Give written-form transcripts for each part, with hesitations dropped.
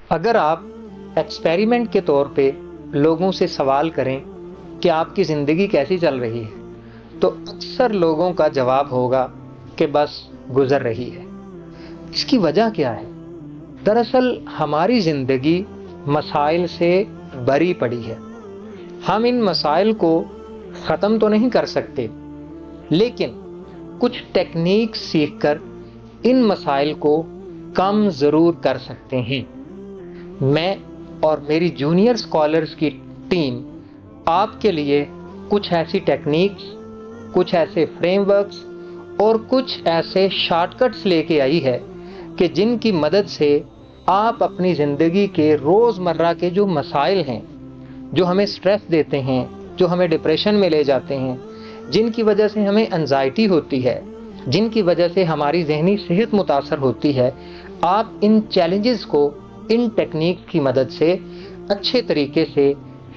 اگر آپ ایکسپیریمنٹ کے طور پہ لوگوں سے سوال کریں کہ آپ کی زندگی کیسی چل رہی ہے تو اکثر لوگوں کا جواب ہوگا کہ بس گزر رہی ہے۔ اس کی وجہ کیا ہے؟ دراصل ہماری زندگی مسائل سے بھری پڑی ہے۔ ہم ان مسائل کو ختم تو نہیں کر سکتے، لیکن کچھ ٹیکنیک سیکھ کر ان مسائل کو کم ضرور کر سکتے ہیں۔ میں اور میری جونیئر اسکالرز کی ٹیم آپ کے لیے کچھ ایسی ٹیکنیکس، کچھ ایسے فریم ورکس اور کچھ ایسے شارٹ کٹس لے کے آئی ہے کہ جن کی مدد سے آپ اپنی زندگی کے روزمرہ کے جو مسائل ہیں، جو ہمیں سٹریس دیتے ہیں، جو ہمیں ڈپریشن میں لے جاتے ہیں، جن کی وجہ سے ہمیں انزائٹی ہوتی ہے، جن کی وجہ سے ہماری ذہنی صحت متاثر ہوتی ہے، آپ ان چیلنجز کو ان ٹیکنیک کی مدد سے اچھے طریقے سے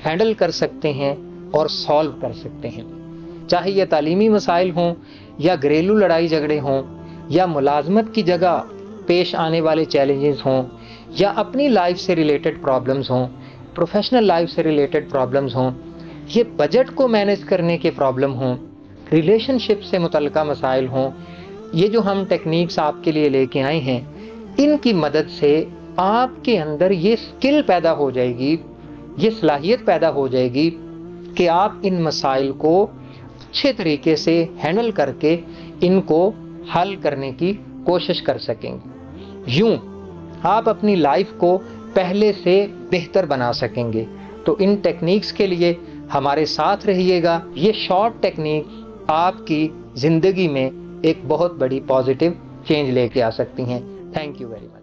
ہینڈل کر سکتے ہیں اور سالو کر سکتے ہیں۔ چاہے یہ تعلیمی مسائل ہوں یا گھریلو لڑائی جھگڑے ہوں یا ملازمت کی جگہ پیش آنے والے چیلنجز ہوں یا اپنی لائف سے ریلیٹڈ پرابلمز ہوں، پروفیشنل لائف سے ریلیٹڈ پرابلمز ہوں، یہ بجٹ کو مینیج کرنے کے پرابلم ہوں، ریلیشن شپ سے متعلقہ مسائل ہوں، یہ جو ہم ٹیکنیکس آپ کے لیے لے کے آئے ہیں، ان کی مدد سے آپ کے اندر یہ سکل پیدا ہو جائے گی، یہ صلاحیت پیدا ہو جائے گی کہ آپ ان مسائل کو اچھے طریقے سے ہینڈل کر کے ان کو حل کرنے کی کوشش کر سکیں گے۔ یوں آپ اپنی لائف کو پہلے سے بہتر بنا سکیں گے۔ تو ان ٹیکنیکس کے لیے ہمارے ساتھ رہیے گا۔ یہ شارٹ ٹیکنیک آپ کی زندگی میں ایک بہت بڑی پازیٹیو چینج لے کے آ سکتی ہیں۔ Thank you very much.